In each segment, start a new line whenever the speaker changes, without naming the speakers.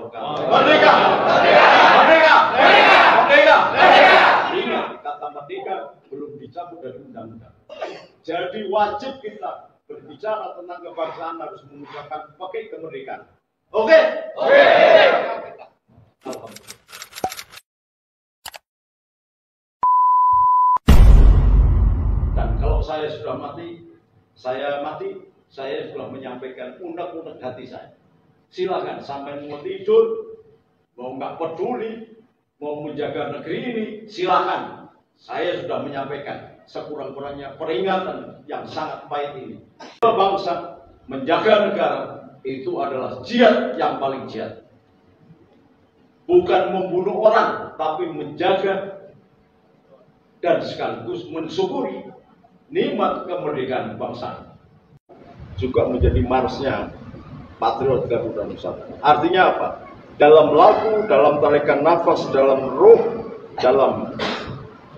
wabarakatuh. Merdeka! Merdeka! Merdeka! Merdeka! Merdeka! Ingat, kata merdeka belum dicabut dari undang-undang. Jadi wajib kita berbicara tentang kebangsaan harus mengucapkan pakai kemerdekaan. Oke? Oke. Dan kalau saya sudah mati, saya sudah menyampaikan unek-unek hati saya. Silakan sampai mau tidur, mau nggak peduli, mau menjaga negeri ini, silakan. Saya sudah menyampaikan sekurang-kurangnya peringatan yang sangat pahit ini. Bangsa menjaga negara itu adalah jihad yang paling jihad. Bukan membunuh orang, tapi menjaga dan sekaligus mensyukuri nikmat kemerdekaan bangsa. Juga menjadi marsnya Patriot Garuda Nusantara. Artinya apa? Dalam lagu, dalam tarikan nafas, dalam ruh, dalam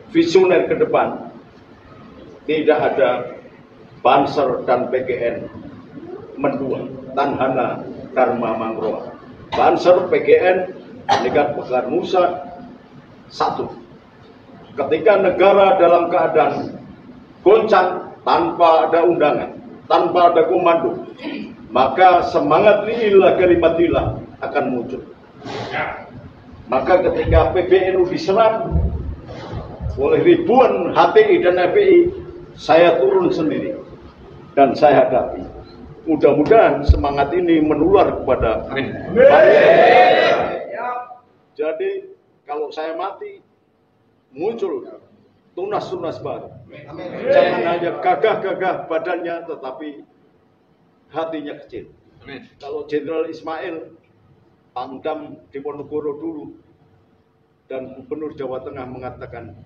visioner ke depan, tidak ada Banser dan PGN mendua, Tanhana Dharma Mangroa. Banser, PGN, Negara Besar Nusa satu. Ketika negara dalam keadaan goncang tanpa ada undangan, tanpa ada komando, maka semangat lillah kalimatillah akan muncul. Maka ketika PBNU diserang oleh ribuan HTI dan FPI, saya turun sendiri dan saya hadapi. Mudah-mudahan semangat ini menular kepada Jadi kalau saya mati, muncul tunas-tunas baru. Jangan hanya gagah-gagah badannya, tetapi hatinya kecil. Kalau Jenderal Ismail, Pangdam Diponegoro dulu, dan Gubernur Jawa Tengah mengatakan,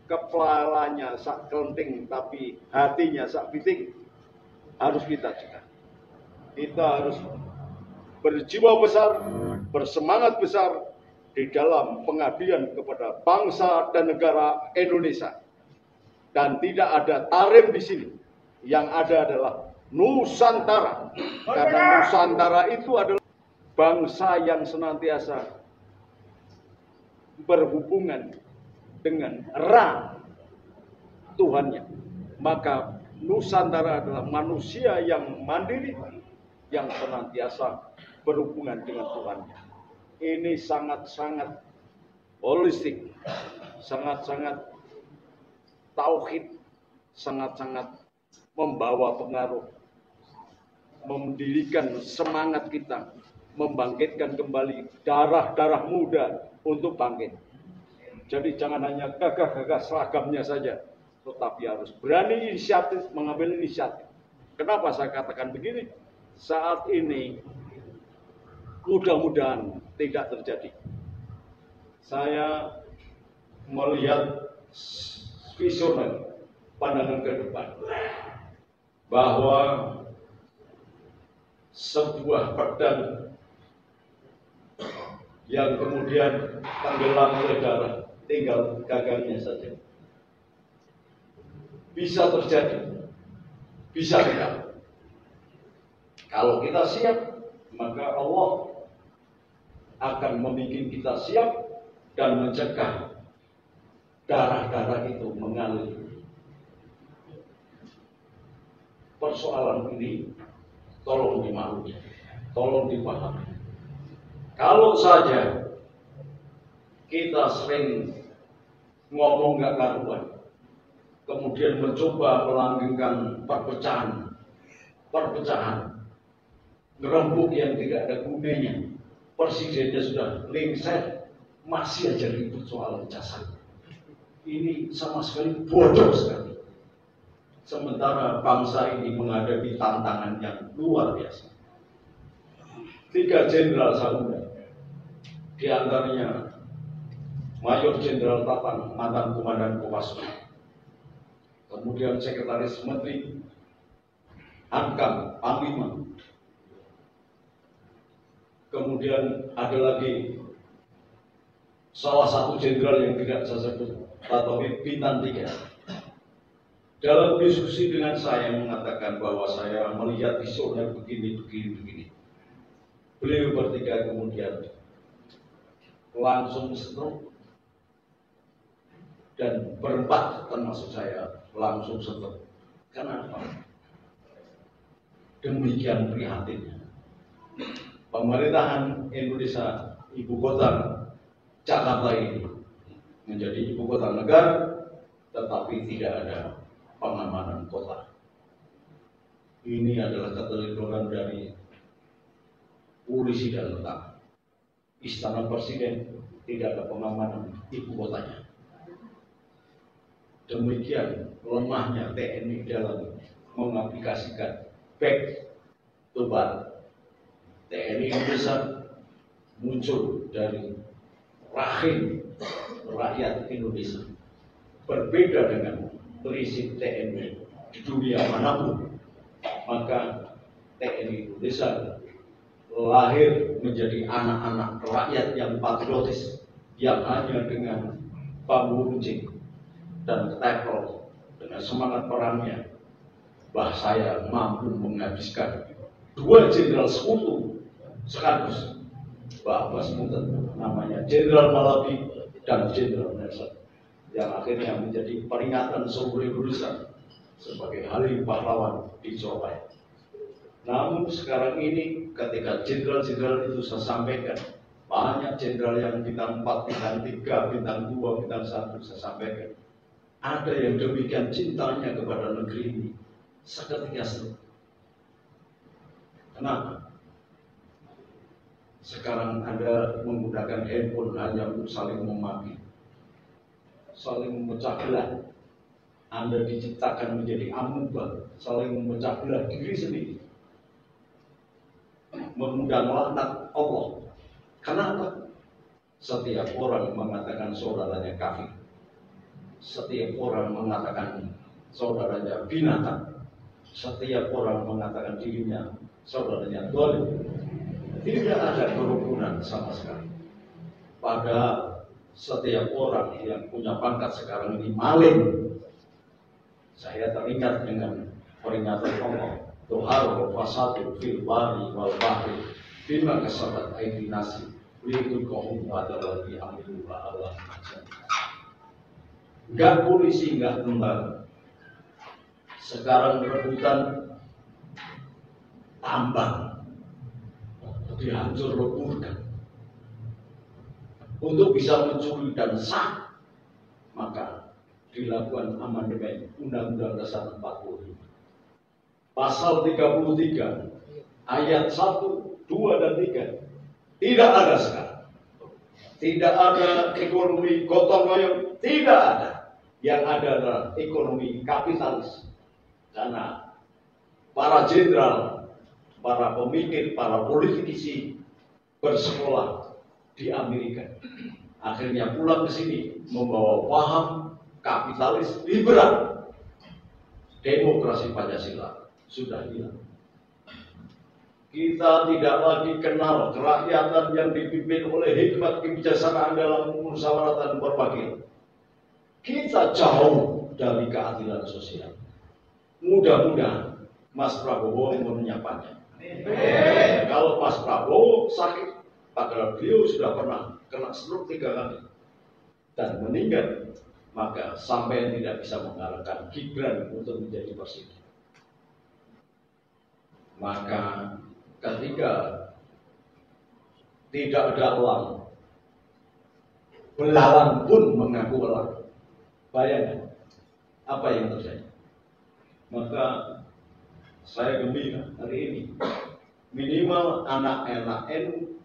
kepalanya sak kelenting, tapi hatinya sak piting, harus kita cegah. Kita harus berjiwa besar, bersemangat besar di dalam pengabdian kepada bangsa dan negara Indonesia. Dan tidak ada tarif di sini. Yang ada adalah Nusantara. Karena Nusantara itu adalah bangsa yang senantiasa berhubungan dengan Ra, Tuhannya. Maka Nusantara adalah manusia yang mandiri, yang senantiasa berhubungan dengan Tuhannya. Ini sangat-sangat holistik, sangat-sangat tauhid, sangat-sangat membawa pengaruh, mendirikan semangat kita, membangkitkan kembali darah-darah muda untuk bangkit. Jadi jangan hanya gagah-gagah seragamnya saja, tetapi harus berani inisiatif, mengambil inisiatif. Kenapa saya katakan begini? Saat ini mudah-mudahan tidak terjadi. Saya melihat visioner, pandangan ke depan, bahwa sebuah pedang yang kemudian tenggelam oleh darah, tinggal gagangnya saja. Bisa terjadi, bisa tidak. Kalau kita siap, maka Allah akan membuat kita siap dan mencegah darah-darah itu mengalir. Persoalan ini tolong dimaklumi, tolong dipahami. Kalau saja kita sering ngomong nggak karuan, kemudian mencoba melanggengkan perpecahan, ngerembuk yang tidak ada gunanya, presidennya sudah lengser, masih aja ribut soal jasad. Ini sama sekali bodoh sekali. Sementara bangsa ini menghadapi tantangan yang luar biasa. 3 jenderal Saruda, di antaranya Mayor Jenderal Tatang, mantan Komandan Kopassus, kemudian Sekretaris Menteri Hankam, Panglima, kemudian ada lagi salah satu jenderal yang tidak saya sebut, atau bintang 3. Dalam diskusi dengan saya mengatakan bahwa saya melihat visioner begini. Beliau bertiga kemudian langsung stroke, dan berempat termasuk saya langsung stroke. Kenapa? Demikian prihatinnya. Pemerintahan Indonesia, ibu kota Jakarta ini menjadi ibu kota negara, tetapi tidak ada pengamanan kota. Ini adalah keterlibatan dari polisi dan tentara. Istana Presiden tidak ada pengamanan ibu kotanya. Demikian lemahnya TNI dalam mengaplikasikan back to back. TNI Indonesia muncul dari rahim rakyat Indonesia, berbeda dengan prinsip TNI di dunia manapun. Maka TNI Indonesia lahir menjadi anak-anak rakyat yang patriotis, yang hanya dengan bambu runcing dan ketepel dengan semangat perangnya, saya mampu menghabiskan 2 jenderal sekutu sekaligus. Bapak sebutan namanya Jenderal Malabi dan Jenderal Nelson, yang akhirnya menjadi peringatan seluruh Indonesia sebagai hari pahlawan di Surabaya. Namun sekarang ini ketika jenderal-jenderal itu saya sampaikan, banyak jenderal yang bintang 4, bintang 3, bintang 2, bintang 1 saya sampaikan, ada yang demikian cintanya kepada negeri ini seketika selesai. Kenapa? Sekarang Anda menggunakan handphone hanya untuk saling memaki, saling memecah belah. Anda diciptakan menjadi amuba, saling memecah belah diri sendiri, mengundang laknat Allah. Kenapa? Setiap orang mengatakan saudaranya kafir, setiap orang mengatakan saudaranya binatang, setiap orang mengatakan dirinya saudaranya dolim. Tidak ada kerukunan sama sekali. Padahal setiap orang yang punya pangkat sekarang ini maling. Saya teringat dengan peringatan Allah, Tuhar fasadu fil bari wal bahri bima kasabat aidi nasi liitul kohum wadawati amilu wa Allah. Enggak polisi, enggak tentara. Sekarang rebutan tambang dihancur leburkan. Untuk bisa mencuri dan sah, maka dilakukan amandemen Undang-Undang Dasar 45. Pasal 33 ayat 1, 2 dan 3 tidak ada sekarang. Tidak ada ekonomi gotong royong, tidak ada. Yang ada adalah ekonomi kapitalis. Karena para jenderal, para pemikir, para politisi bersekolah di Amerika, akhirnya pulang ke sini membawa paham kapitalis liberal. Demokrasi Pancasila sudah hilang. Kita tidak lagi kenal kerakyatan yang dipimpin oleh hikmat kebijaksanaan dalam musyawarah dan berbagai. Kita jauh dari keadilan sosial. Mudah-mudahan Mas Prabowo yang menyapanya. Kalau Mas Prabowo sakit, padahal beliau sudah pernah kena stroke 3 kali dan meninggal, maka sampai tidak bisa mengalahkan Gibran untuk menjadi presiden. Maka ketika tidak ada uang, belalang pun mengaku uang. Bayangkan apa yang terjadi. Maka saya gembira hari ini, minimal anak-anak NU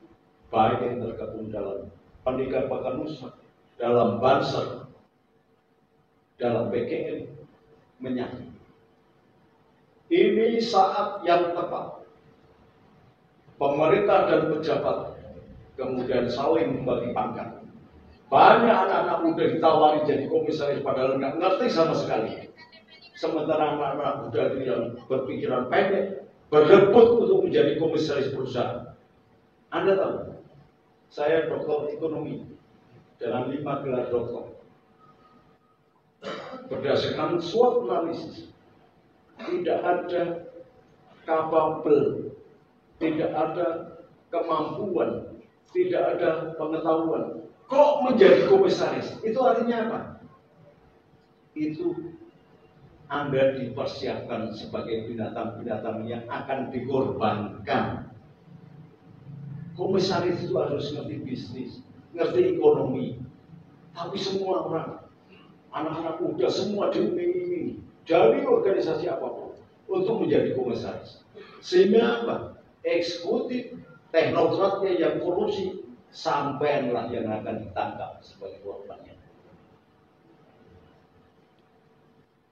baik yang tergabung dalam Pendidikan Bakanusa, dalam Banser, dalam PKN menyatu. Ini saat yang tepat. Pemerintah dan pejabat kemudian saling membagi pangkat. Banyak anak-anak muda ditawari jadi komisaris padahal nggak ngerti sama sekali. Sementara anak-anak muda yang berpikiran pendek berebut untuk menjadi komisaris perusahaan. Anda tahu, saya doktor ekonomi dengan 5 gelar doktor. Berdasarkan SWOT analisis, tidak ada capable, tidak ada kemampuan, tidak ada pengetahuan, kok menjadi komisaris? Itu artinya apa? Itu Anda dipersiapkan sebagai binatang-binatang yang akan dikorbankan. Komisaris itu harus ngerti bisnis, ngerti ekonomi. Tapi semua orang, anak-anak muda semua diiming-imingi dari organisasi apapun untuk menjadi komisaris. Sehingga apa? Eksekutif, teknokratnya yang korupsi, sampailah yang akan ditangkap sebagai korbannya.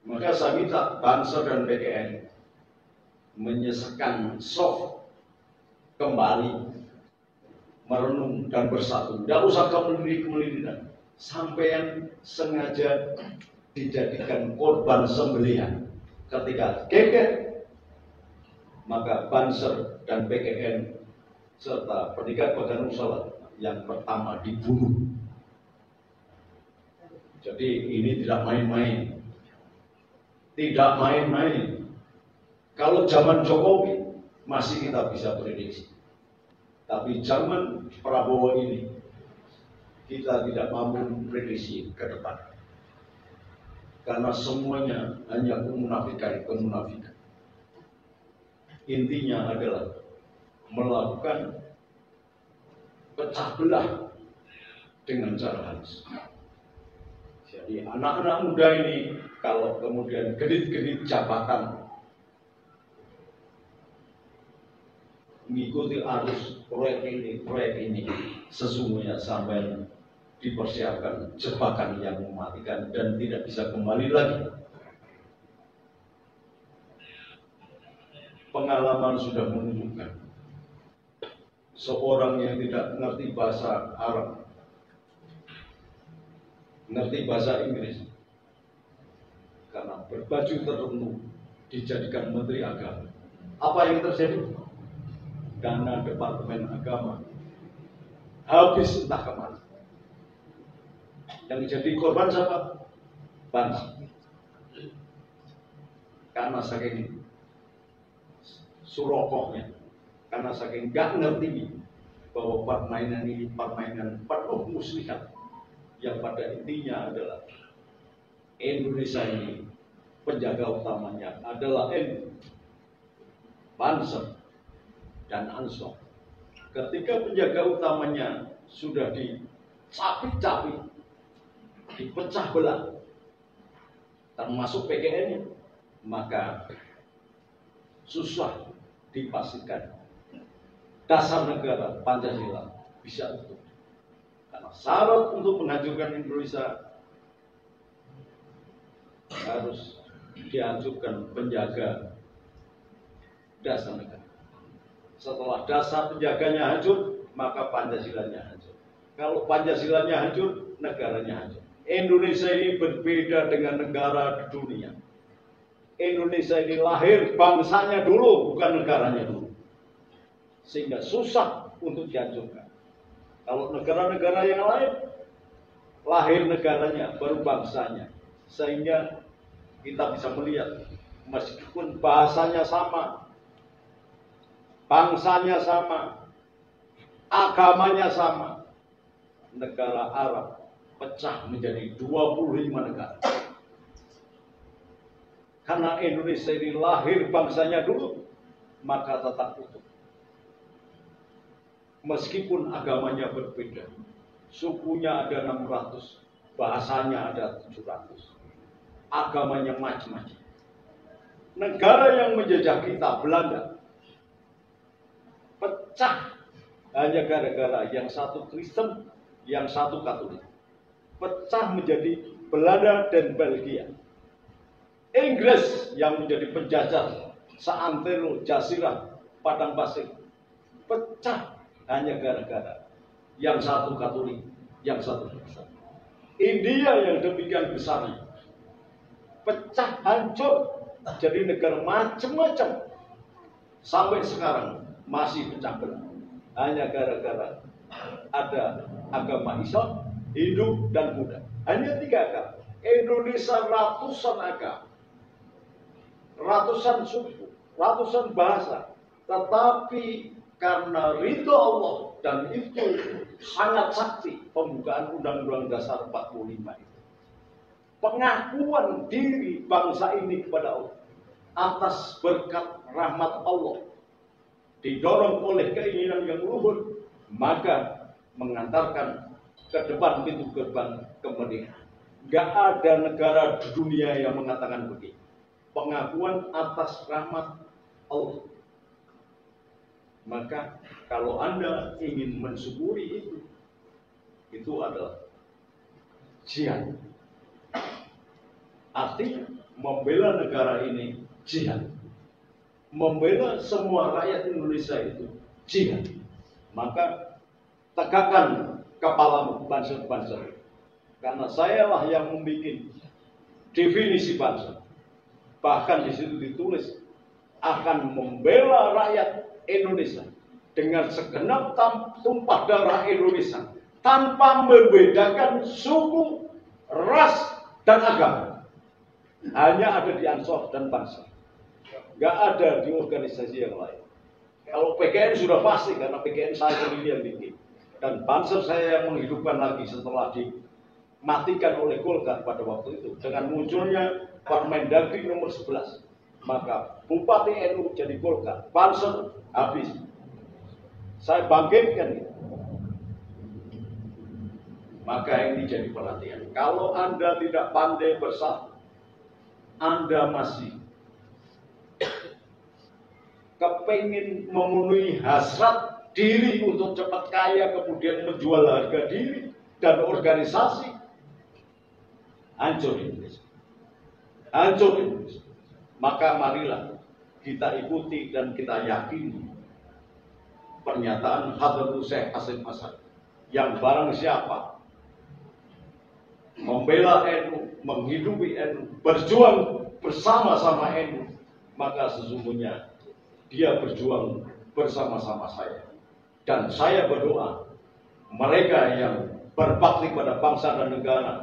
Maka saya minta Banser dan PGN menyesakan soft kembali, merenung dan bersatu. Tidak usah kemelirian, sampai sengaja dijadikan korban sembelihan. Ketika geger, maka Banser dan PGN serta Pendidikan Badan Usaha yang pertama dibunuh. Jadi ini tidak main-main. Tidak main-main. Kalau zaman Jokowi masih kita bisa prediksi. Tapi zaman Prabowo ini kita tidak mampu prediksi ke depan. Karena semuanya hanya kemunafikan. Intinya adalah melakukan pecah belah dengan cara halus. Jadi anak-anak muda ini kalau kemudian genit-genit jabatan mengikuti arus proyek ini sesungguhnya sampai dipersiapkan jebakan yang mematikan dan tidak bisa kembali lagi. Pengalaman sudah menunjukkan seorang yang tidak mengerti bahasa Arab, mengerti bahasa Inggris, karena berbaju tertentu dijadikan menteri agama. Apa yang terjadi? Dana Departemen Agama habis entah kemana. Yang jadi korban siapa? Bangsa. Karena saking surokohnya, karena saking gak ngerti bahwa permainan ini permainan penuh muslihat, yang pada intinya adalah Indonesia ini penjaga utamanya adalah NU, Banser, dan Ansor. Ketika penjaga utamanya sudah dicapik-capik, dipecah belah, termasuk PGN-nya, maka susah dipastikan dasar negara Pancasila bisa utuh. Karena syarat untuk menghancurkan Indonesia harus dihancurkan penjaga dasar negara. Setelah dasar penjaganya hancur, maka Pancasilanya hancur. Kalau Pancasilanya hancur, negaranya hancur. Indonesia ini berbeda dengan negara di dunia. Indonesia ini lahir bangsanya dulu, bukan negaranya dulu. Sehingga susah untuk dihancurkan. Kalau negara-negara yang lain, lahir negaranya, baru bangsanya. Sehingga kita bisa melihat, meskipun bahasanya sama, bangsanya sama, agamanya sama, negara Arab pecah menjadi 25 negara. Karena Indonesia ini lahir bangsanya dulu, maka tetap utuh. Meskipun agamanya berbeda, sukunya ada 600, bahasanya ada 700, agamanya macam-macam. Negara yang menjajah kita, Belanda, pecah hanya gara-gara yang satu Kristen, yang satu Katolik. Pecah menjadi Belanda dan Belgia. Inggris yang menjadi penjajah seantero, Jazirah, Padang Pasir, pecah hanya gara-gara yang satu Katolik, yang satu Kristen. India yang demikian besarnya, pecah hancur jadi negara macam-macam. Sampai sekarang masih pecah belah hanya gara-gara ada agama Islam, Hindu, dan Buddha. Hanya 3 agama. Indonesia ratusan agama, ratusan suku, ratusan bahasa, tetapi karena ridho Allah, dan itu sangat sakti pembukaan Undang-Undang Dasar 45 itu. Pengakuan diri bangsa ini kepada Allah atas berkat rahmat Allah didorong oleh keinginan yang luhur, maka mengantarkan ke depan pintu gerbang kemerdekaan. Gak ada negara di dunia yang mengatakan begitu. Pengakuan atas rahmat Allah. Maka kalau Anda ingin mensyukuri itu adalah jihad. Artinya membela negara ini jihad. Membela semua rakyat Indonesia itu jihad. Maka tegakkan kepalamu, Banser-Banser. Karena sayalah yang membuat definisi bangsa. Bahkan di situ ditulis akan membela rakyat Indonesia dengan segenap tumpah darah Indonesia tanpa membedakan suku, ras, dan agama. Hanya ada di Ansor dan Banser. Gak ada di organisasi yang lain. Kalau PKN sudah pasti, karena PKN saya sendiri yang bikin. Dan Banser saya yang menghidupkan lagi setelah dimatikan oleh Golkar pada waktu itu. Dengan munculnya Permendagri nomor 11. Maka Bupati NU jadi Golkar. Banser habis. Saya bangkitkan itu. Maka ini jadi perhatian. Kalau Anda tidak pandai bersatu, Anda masih kepingin memenuhi hasrat diri untuk cepat kaya, kemudian menjual harga diri dan organisasi, hancur Indonesia. Hancur Indonesia. Maka marilah kita ikuti dan kita yakini pernyataan Hadratul Syekh Hasyim Asy'ari yang barang siapa membela NU, menghidupi NU, berjuang bersama-sama NU, maka sesungguhnya dia berjuang bersama-sama saya. Dan saya berdoa mereka yang berbakti pada bangsa dan negara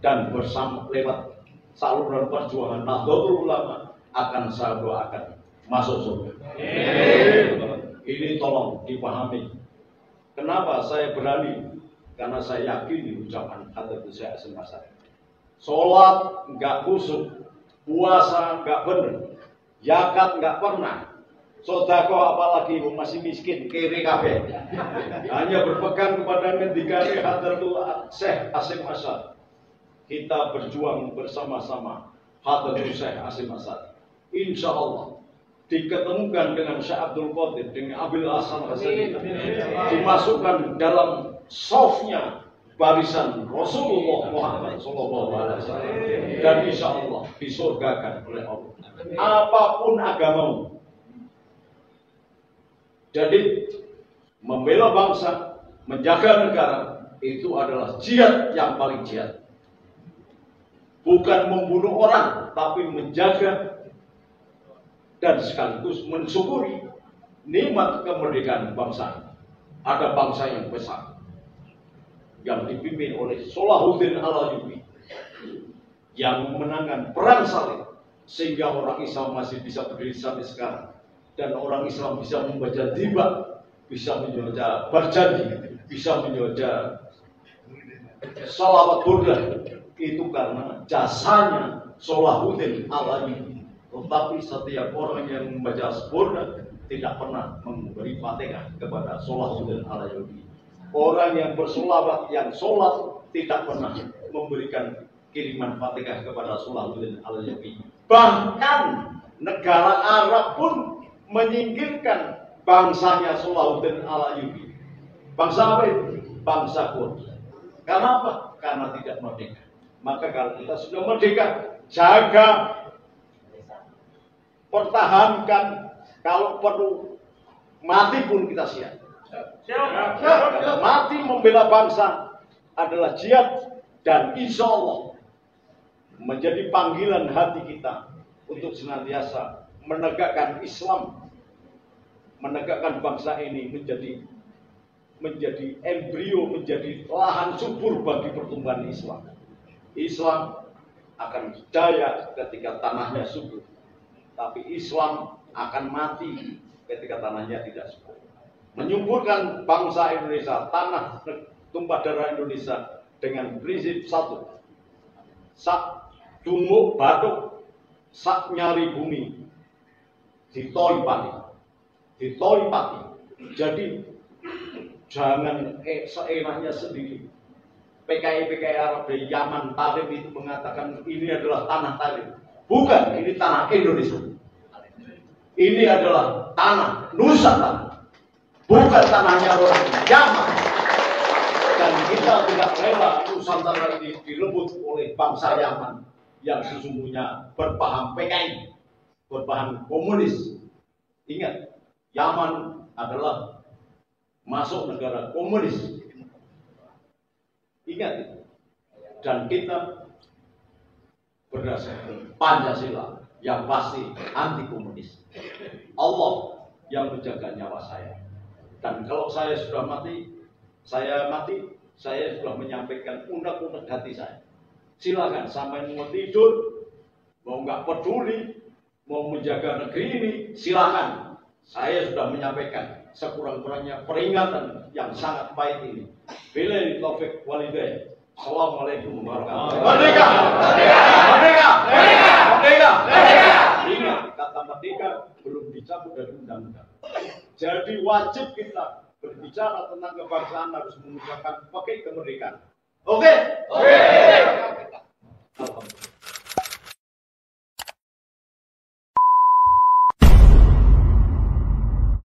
dan bersama lewat saluran perjuangan Nahdlatul Ulama akan saya doakan masuk surga. Ini tolong dipahami. Kenapa saya berani? Karena saya yakin di ucapan Hadratul Syekh Hasyim Asy'ari. Sholat nggak khusyuk, puasa nggak benar, zakat nggak pernah, sedekah apalagi masih miskin, kiri kabeh. Hanya berpegang kepada ngendikane Hadratul Syekh Hasyim Asy'ari. Kita berjuang bersama-sama Hadratul Syekh Hasyim Asy'ari. Insya Allah diketemukan dengan Syekh Abdul Qadir, dengan Abil Hasan Asy'ari, dimasukkan dalam safnya barisan Rasulullah Muhammad SAW, dan insya Allah disurgakan oleh Allah. Apapun agamamu. Jadi membela bangsa, menjaga negara itu adalah jihad yang paling jihad. Bukan membunuh orang, tapi menjaga dan sekaligus mensyukuri nikmat kemerdekaan bangsa. Ada bangsa yang besar yang dipimpin oleh Salahuddin Al-Ayyubi yang memenangkan perang salib sehingga orang Islam masih bisa berdiri sampai sekarang, dan orang Islam bisa membaca tiba, bisa membaca berjanji, bisa membaca salawat burdah. Itu karena jasanya Salahuddin Al-Ayyubi. Tetapi setiap orang yang membaca burdah tidak pernah memberi Fatihah kepada Salahuddin Al-Ayyubi. Orang yang bersolawat, yang sholat, tidak pernah memberikan kiriman Fatihah kepada Salahuddin Al-Ayyubi. Bahkan negara Arab pun menyingkirkan bangsanya Salahuddin Al-Ayyubi. Bangsa apa itu? Bangsa Quraisy. Karena apa? Karena tidak merdeka. Maka kalau kita sudah merdeka, jaga, pertahankan, kalau perlu mati pun kita siap. Mati membela bangsa adalah jihad, dan insya Allah menjadi panggilan hati kita untuk senantiasa menegakkan Islam, menegakkan bangsa ini menjadi embrio, menjadi lahan subur bagi pertumbuhan Islam. Islam akan jaya ketika tanahnya subur, tapi Islam akan mati ketika tanahnya tidak subur. menyuburkan bangsa Indonesia, tanah tumpah darah Indonesia dengan prinsip satu. Sak dumuk batuk, sak nyari bumi, ditoi pati. Jadi jangan seenaknya sendiri. PKI Arab dari Yaman, Tarim itu mengatakan ini adalah tanah Tarim. Bukan, ini tanah Indonesia. Ini adalah tanah Nusantara. Bukan tanahnya orang Yaman. Dan kita tidak rela Nusantara ini direbut oleh bangsa Yaman yang sesungguhnya berpaham PKI, berpaham komunis. Ingat, Yaman adalah masuk negara komunis. Ingat, dan kita berdasarkan Pancasila yang pasti anti komunis. Allah yang menjaga nyawa saya. Dan kalau saya sudah mati, saya sudah menyampaikan unek-unek hati saya. Silakan sampai mau tidur, mau nggak peduli, mau menjaga negeri ini, silakan. Saya sudah menyampaikan sekurang-kurangnya peringatan yang sangat baik ini. Billahi taufik walhidayah. Assalamualaikum warahmatullahi wabarakatuh. Merdeka! Merdeka! Merdeka! Merdeka! Ingat, kata merdeka belum dicabut dari undang-undang. Jadi wajib kita berbicara tentang kebangsaan harus mengucapkan pakai kemerdekaan. Oke? Oke.